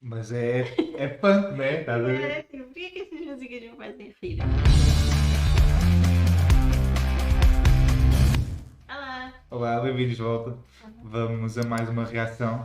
Mas é punk, né? Estás a Era ver? tipo, porquê que essas músicas me fazem rir? Olá! Olá, bem-vindos de volta. Uhum. Vamos a mais uma reação.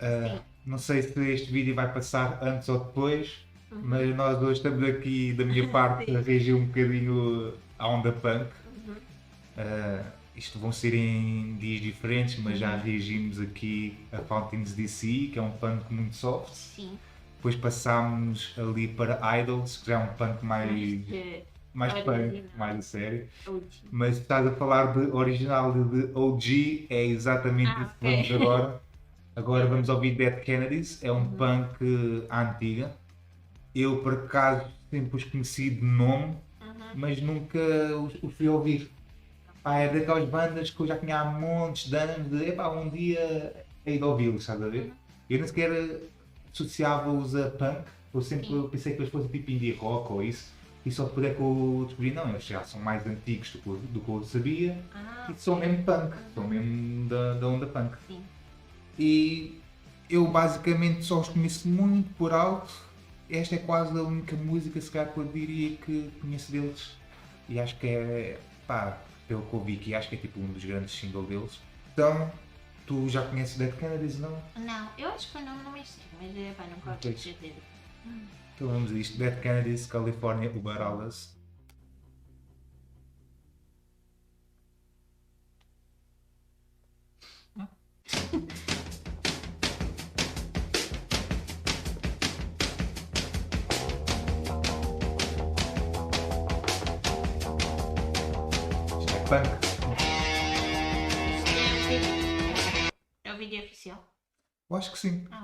Sim. Não sei se este vídeo vai passar antes ou depois, Uhum. mas nós dois estamos aqui, da minha parte, a Sim. reagir um bocadinho à onda punk. Uhum. Isto vão ser em dias diferentes, mas já Uhum. reagimos aqui a Fountains DC, que é um punk muito soft. Sim. Depois passámos ali para Idols, que já é um punk mais punk, Original. mais a sério. OG. Mas estás a falar de original de OG, é exatamente isso que Ok. vamos agora. Agora vamos ouvir Dead Kennedys, é um Uhum. punk à antiga. Eu por acaso sempre os conheci de nome, Uhum. mas nunca os fui ouvir. Pá, é daquelas bandas que eu já tinha há montes de anos de epá, um dia hei de ouvi-los, estás a ver? Uhum. Eu nem sequer associava-os a punk, eu sempre Sim. pensei que eles fossem tipo indie rock ou isso, e só depois é que eu descobri, não, eles já são mais antigos do que eu sabia, e são Ok. mesmo punk, são mesmo da onda punk. Sim. E eu basicamente só os conheço muito por alto. Esta é quase a única música, se calhar, que eu diria que conheço deles. E acho que é, pá, pelo que eu vi aqui, acho que é tipo um dos grandes singles deles. Então, tu já conheces Dead Kennedys, não? Não, eu acho que o nome não é estranho, mas pá, não gosto de Pois. certeza. Então vamos a isto. Dead Kennedys, California, Ubaralas. Isto é punk. É o vídeo oficial. Eu acho que sim. Ah.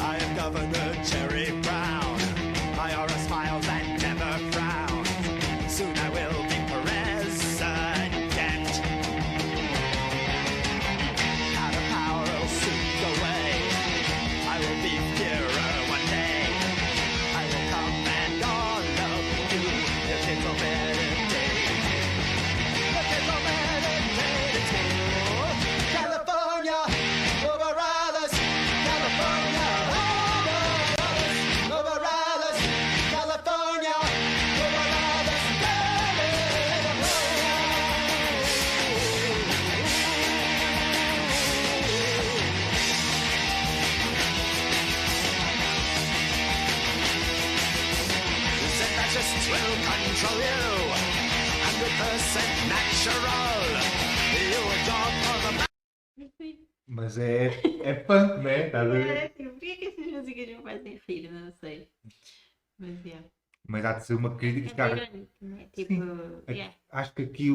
I am Governor Jerry Brown. IRS smiles and never frowns. Soon I will be president. Out of power will soon go away. I will be Führer one day. I will command all of you. Your kids will meditate. Your kids will meditate too. California, over Alice. California, over Alice. California, over Alice. The fascists will control you. 100% natural. You a dog for the Mas é punk, né? Estás a ver? Era tipo, porquê que essas músicas me fazem rir? Não sei. Mas é. Mas há de ser uma crítica, se É calhar. irónico, né? Tipo, yeah. Acho que aqui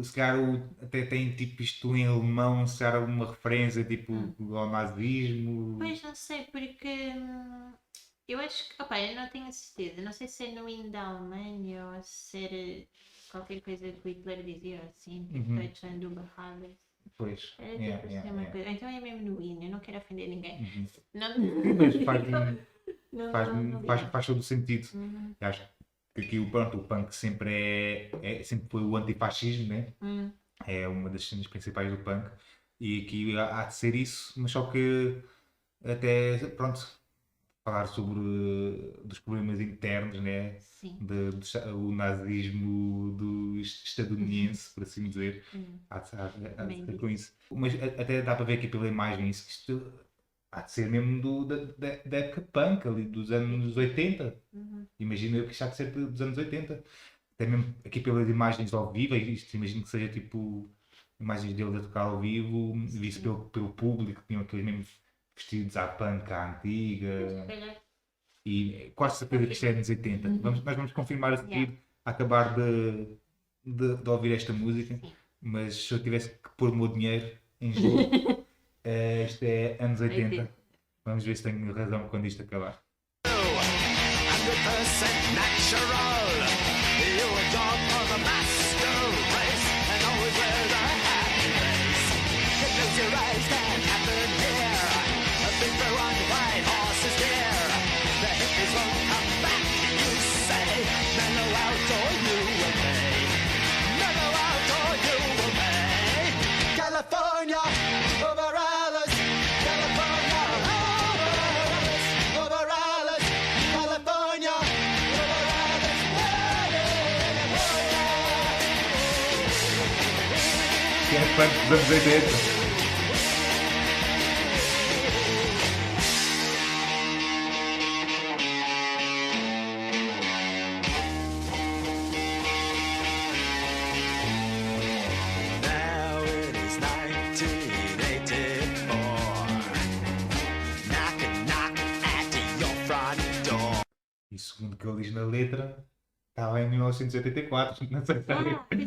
se calhar até tem tipo isto em alemão, se calhar alguma referência tipo ao nazismo. Pois não sei, porque eu acho que, opá, eu não tenho a certeza, não sei se é no hino da Alemanha ou se era qualquer coisa que o Hitler dizia assim, tipo Deutschland überall. Pois. Era tipo Yeah, assim yeah, uma yeah. coisa. Então é mesmo no hino, eu não quero ofender ninguém. Não, Mas não faz todo o sentido. Uhum. Eu acho que aqui pronto, o punk sempre sempre foi o antifascismo, né? É uma das cenas principais do punk. E aqui há de ser isso, mas só que até pronto, falar sobre dos problemas internos, né? Sim. O nazismo estadunidense, por assim dizer, há de ser com isso. Mas até dá para ver aqui pela imagem isso, que isto há de ser mesmo da época punk, ali dos anos 80. Imagino eu que isto há de ser dos anos 80. Até mesmo aqui pelas imagens ao vivo, isto imagino que seja tipo imagens dele a tocar ao vivo, visto pelo público, tinham aqueles mesmos vestidos à punk à antiga. E quase certeza que isto é anos 80. Nós vamos confirmar a seguir, a acabar de ouvir esta música, mas se eu tivesse que pôr o meu dinheiro em jogo, isto é anos 80. Vamos ver se tenho razão quando isto acabar. 100% natural. You a dog for the master race, and always wear the happy face. You close your eyes, can't happen here. A big blue on white horse is dear. The hippies won't come back, you say. Mellow out or you will pay. que é punk dos anos 80. Now it is 1984. Knocking, knocking at your front door. E segundo o que ele diz na letra, estava em 1984. Não sei se pois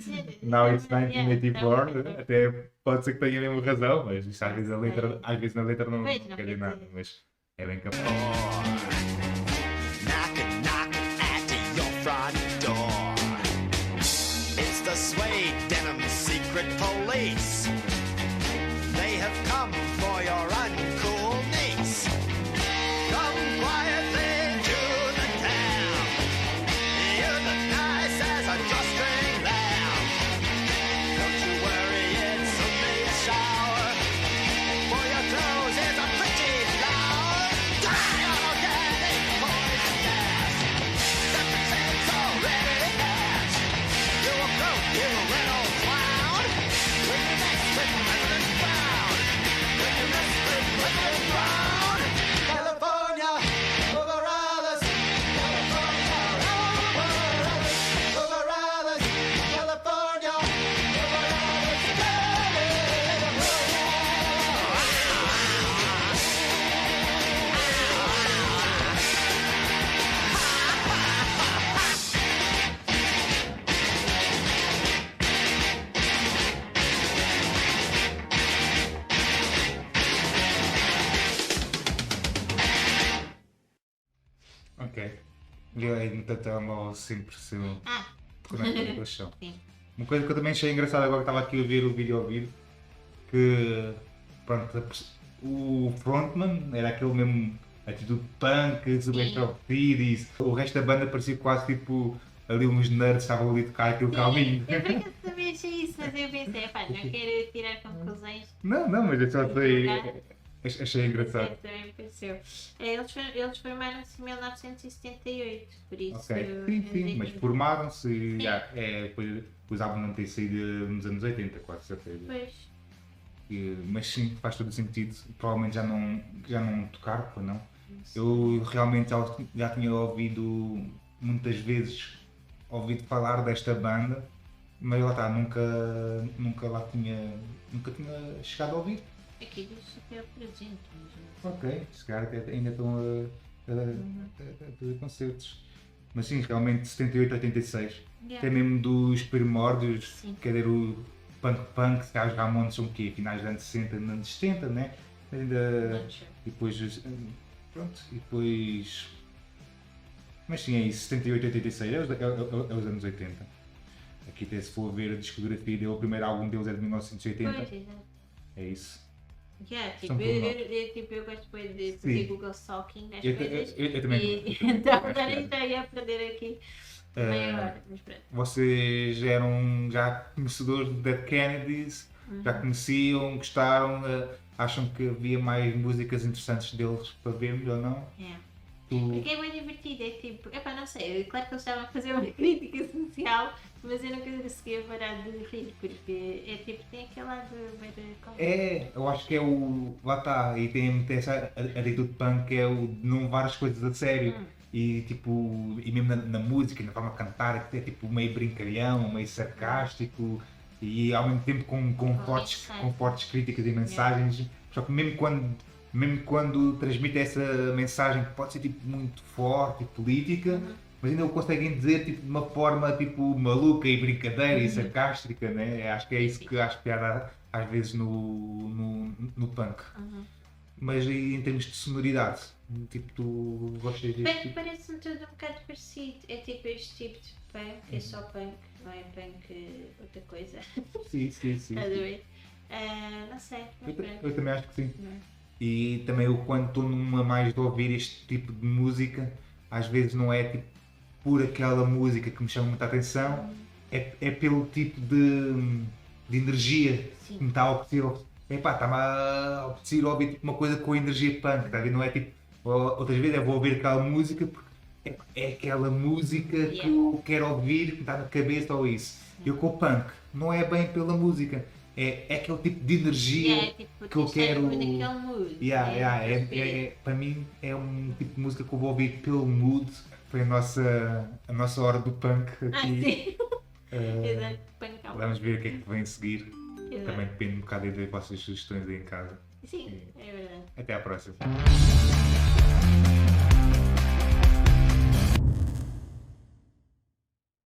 é. Now it's Yeah, 1984, então, até pode ser que tenha mesmo razão, mas isto às vezes, às vezes na letra não, Pois, não não quer dizer quer nada, dizer. mas é bem capaz. Knocking, knocking at your front door. It's the suede denim secret police. They have come for your uncool niece. Come quietly to the town. You look nice as a drawstring lamb. Don't you worry, it's only a shower. For your clothes is a pretty flower. Die organic poison gas. Separation's already passed. You a broke, you little clown. When you mess with President Brown. When you mess with President Brown. California, over others. California, over others. Over others. California, over others. Ok. E aí no teu telemóvel sempre se conecta com o chão. Sim. Uma coisa que eu também achei engraçada agora que estava aqui a ver o vídeo ao vivo, que pronto, o frontman era aquele mesmo atitude punk, super Sim. extrovertido e isso. O resto da banda parecia quase tipo ali uns nerds estavam ali a tocar aquilo calminho. Eu por acaso também achei isso, mas eu pensei, pá, não quero tirar conclusões. Não, mas eu só sei. Achei engraçado. Sim, também me pareceu. Eles formaram-se em 1978, por isso. Ok, sim, mas formaram-se já, depois o álbum não tem saído nos anos 80, quase certeza. Pois. Mas sim, faz todo o sentido. Provavelmente já não tocaram, ou não? Eu realmente já tinha ouvido muitas vezes falar desta banda, mas lá está, nunca tinha chegado a ouvir. Aqui do super presente. Ok, se calhar até ainda estão a fazer concertos. Mas sim, realmente 78, 86. Até mesmo dos primórdios, Sim. quer dizer, o punk, se calhar os Ramones são o quê? Finais dos anos 60, anos 70, né? Ainda. E depois. Pronto, e depois. Mas sim, é isso, 78, 86, é os anos 80. Aqui até se for ver a discografia dele, o primeiro álbum deles é de 1980. Pois, exato. É isso. Yeah, São eu gosto bem de fazer Sim. Google Stalking às Eu coisas. também. E então já ia aprender aqui meia hora, mas pronto. Vocês eram já conhecedores de Dead Kennedys, já conheciam, gostaram, acham que havia mais músicas interessantes deles para vermos ou não? Yeah. Tu... Porque é bem divertido, é tipo, epá, não sei, claro que eles estavam a fazer uma crítica social, mas eu nunca conseguia parar de rir, porque é tipo, tem aquele lado bem É, eu acho que é o. Lá está, e tem essa atitude punk que é o de não levar as coisas a sério. E tipo, e mesmo na música, na forma de cantar, é tipo meio brincalhão, meio sarcástico e ao mesmo tempo com fortes críticas e mensagens. Só que mesmo quando transmite essa mensagem que pode ser tipo muito forte e política, mas ainda o conseguem dizer tipo, de uma forma tipo maluca e brincadeira e sarcástica, né? Acho que é isso que acho piada às vezes no punk. Mas em termos de sonoridade, tipo, tu gostas deste Punk tipo? parece-me tudo um bocado parecido, é tipo este tipo de punk, é só punk, não é punk outra coisa. Sim. Estás a ver? Não sei, mas pronto. Eu também acho que sim. Não é? E também eu quando estou numa mais de ouvir este tipo de música, às vezes não é tipo por aquela música que me chama muita atenção, é pelo tipo de energia Sim. que me está a apetecer. Epá, está-me a apetecer ouvir tipo, uma coisa com energia punk, tá a ver? Não é tipo, outras vezes eu vou ouvir aquela música porque é aquela música que eu quero ouvir, que me está na cabeça ou isso. Eu com o punk, não é bem pela música, é aquele tipo de energia tipo, que eu quero. naquele mood. Para mim é um tipo de música que eu vou ouvir pelo mood. Foi a nossa hora do punk aqui. Sim. Exato, pancão. Vamos ver o que é que vem a seguir. Exato. Também depende um bocado das vossas sugestões aí em casa. Sim, é verdade. Até à próxima.